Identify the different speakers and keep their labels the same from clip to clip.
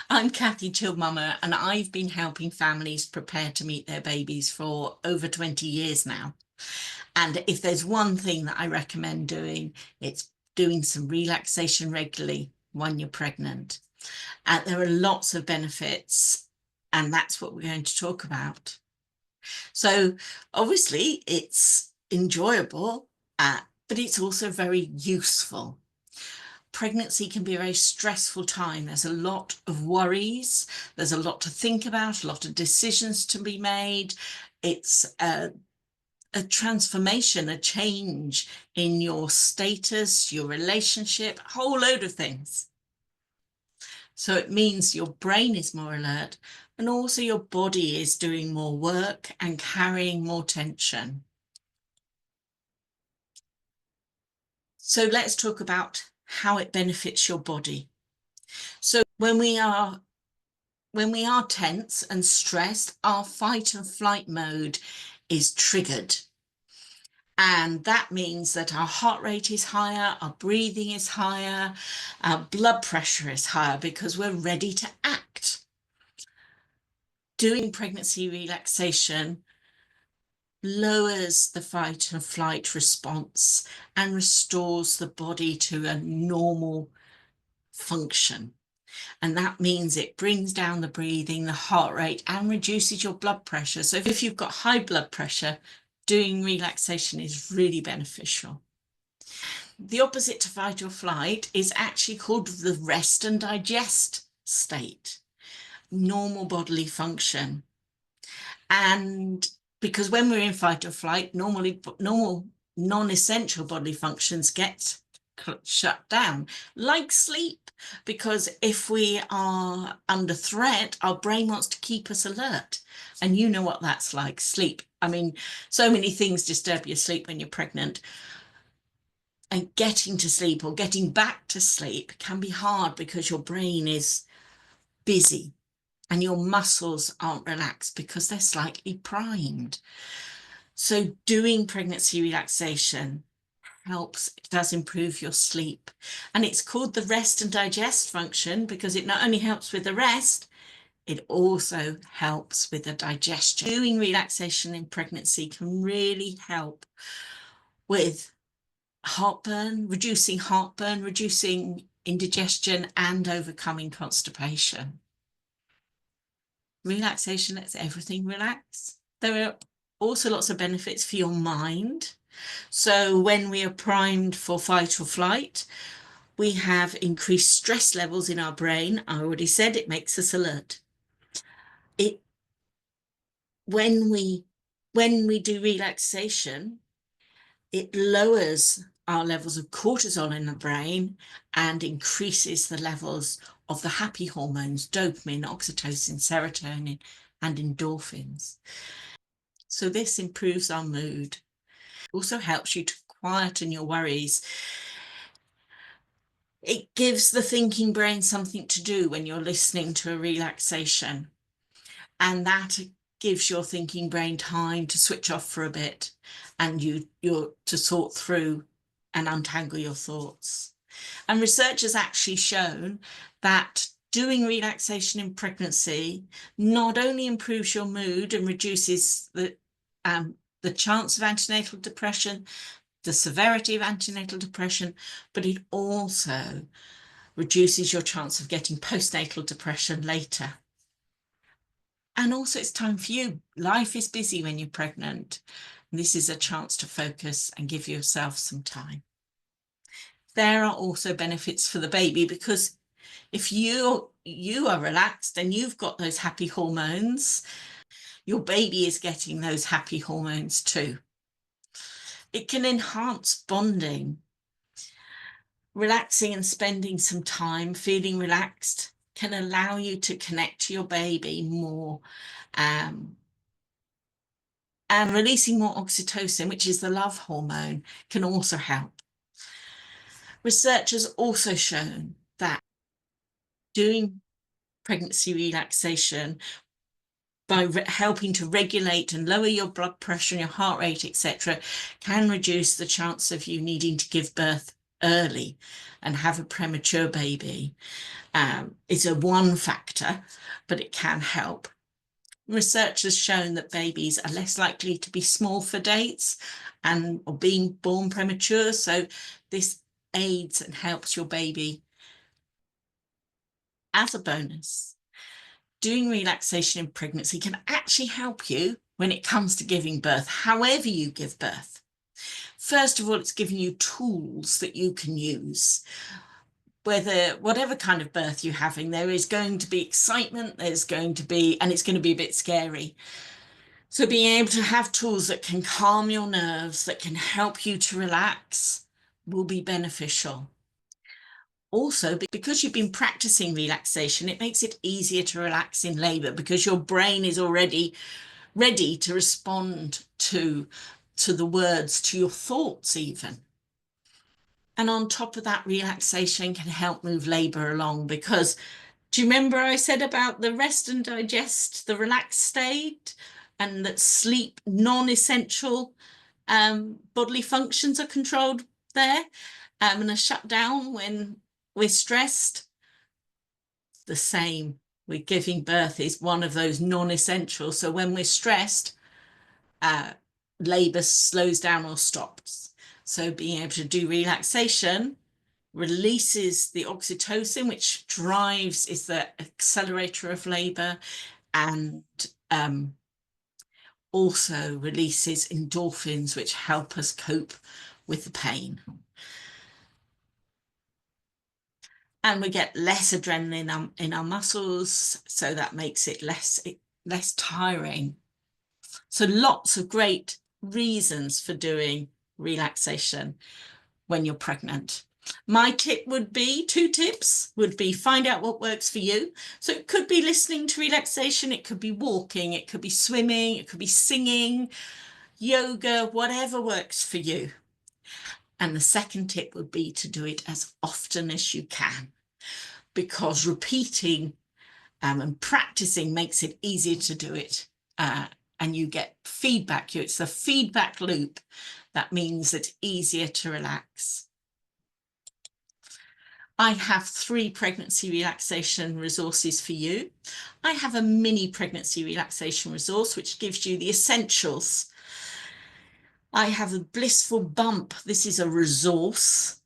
Speaker 1: I'm Kathy Chillmummer, and I've been helping families prepare to meet their babies for over 20 years now. And if there's one thing that I recommend doing, it's doing some relaxation regularly when you're pregnant. And there are lots of benefits, and that's what we're going to talk about. So obviously it's enjoyable, but it's also very useful. Pregnancy can be a very stressful time. There's a lot of worries. There's a lot to think about, a lot of decisions to be made. It's a transformation, a change in your status, your relationship, a whole load of things. So it means your brain is more alert and also your body is doing more work and carrying more tension. So let's talk about how it benefits your body. So when we are tense and stressed, our fight and flight mode is triggered. And that means that our heart rate is higher, our breathing is higher, our blood pressure is higher because we're ready to act. Doing pregnancy relaxation lowers the fight and flight response and restores the body to a normal function. And that means it brings down the breathing, the heart rate, and reduces your blood pressure. So if you've got high blood pressure, doing relaxation is really beneficial. The opposite to fight or flight is actually called the rest and digest state, normal bodily function. And because when we're in fight or flight, normal non-essential bodily functions get shut down, like sleep, because if we are under threat, our brain wants to keep us alert. And you know what that's like, sleep. I mean, so many things disturb your sleep when you're pregnant. And getting to sleep or getting back to sleep can be hard because your brain is busy and your muscles aren't relaxed because they're slightly primed. So doing pregnancy relaxation helps, it does improve your sleep. And it's called the rest and digest function because it not only helps with the rest, it also helps with the digestion. Doing relaxation in pregnancy can really help with heartburn, reducing indigestion, and overcoming constipation. Relaxation lets everything relax. There are also lots of benefits for your mind. So when we are primed for fight or flight, we have increased stress levels in our brain. I already said it makes us alert. When we do relaxation, it lowers our levels of cortisol in the brain and increases the levels of the happy hormones, dopamine, oxytocin, serotonin, and endorphins. So this improves our mood. Also helps you to quieten your worries. It gives the thinking brain something to do when you're listening to a relaxation. And that gives your thinking brain time to switch off for a bit and you're to sort through and untangle your thoughts. And research has actually shown that doing relaxation in pregnancy not only improves your mood and reduces the chance of antenatal depression, the severity of antenatal depression, but it also reduces your chance of getting postnatal depression later. And also it's time for you. Life is busy when you're pregnant. This is a chance to focus and give yourself some time. There are also benefits for the baby because if you are relaxed and you've got those happy hormones, your baby is getting those happy hormones too. It can enhance bonding. Relaxing and spending some time feeling relaxed can allow you to connect to your baby more, and releasing more oxytocin, which is the love hormone, can also help. Research has also shown that doing pregnancy relaxation by helping to regulate and lower your blood pressure and your heart rate, etc., can reduce the chance of you needing to give birth early and have a premature baby is a one factor, but it can help. Research has shown that babies are less likely to be small for dates and or being born premature. So this aids and helps your baby. As a bonus, doing relaxation in pregnancy can actually help you when it comes to giving birth, however you give birth. First of all, it's giving you tools that you can use. Whatever kind of birth you're having, there is going to be excitement, and it's going to be a bit scary. So being able to have tools that can calm your nerves, that can help you to relax, will be beneficial. Also, because you've been practicing relaxation, it makes it easier to relax in labour because your brain is already ready to respond to the words, to your thoughts even. And on top of that, relaxation can help move labour along because do you remember I said about the rest and digest, the relaxed state, and that sleep, non-essential bodily functions are controlled there and are shut down when we're stressed? The same with giving birth is one of those non-essential. So when we're stressed, labour slows down or stops. So being able to do relaxation releases the oxytocin, which is the accelerator of labour, and also releases endorphins, which help us cope with the pain. And we get less adrenaline in our muscles, so that makes it less tiring. So lots of great reasons for doing relaxation when you're pregnant. My tip would be, 2 tips would be, find out what works for you. So it could be listening to relaxation, it could be walking, it could be swimming, it could be singing, yoga, whatever works for you. And the second tip would be to do it as often as you can, because repeating and practicing makes it easier to do it. And you get feedback. It's the feedback loop that means it's easier to relax. I have 3 pregnancy relaxation resources for you. I have a mini pregnancy relaxation resource, which gives you the essentials. I have a blissful bump. This is a resource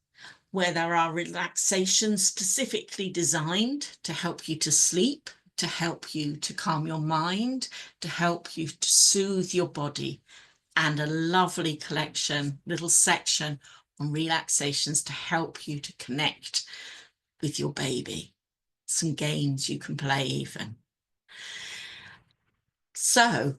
Speaker 1: where there are relaxations specifically designed to help you to sleep, to help you to calm your mind, to help you to soothe your body, and a lovely little section on relaxations to help you to connect with your baby. Some games you can play even. So,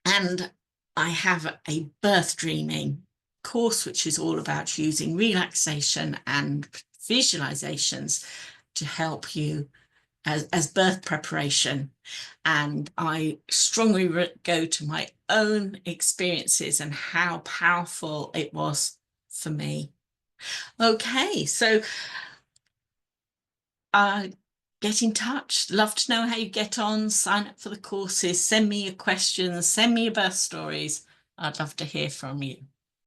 Speaker 1: and I have a birth dreaming course, which is all about using relaxation and visualizations to help you as birth preparation. And I strongly go to my own experiences and how powerful it was for me. Okay, so get in touch. Love to know how you get on. Sign up for the courses. Send me your questions. Send me your birth stories. I'd love to hear from you.